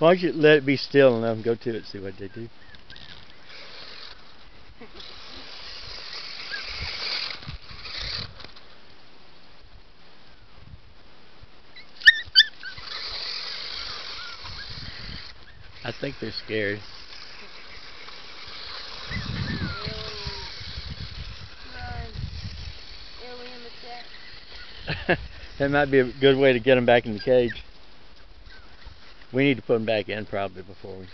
Why don't you let it be still and let them go to it, see what they do. I think they're scared. That might be a good way to get them back in the cage. We need to put them back in probably before we...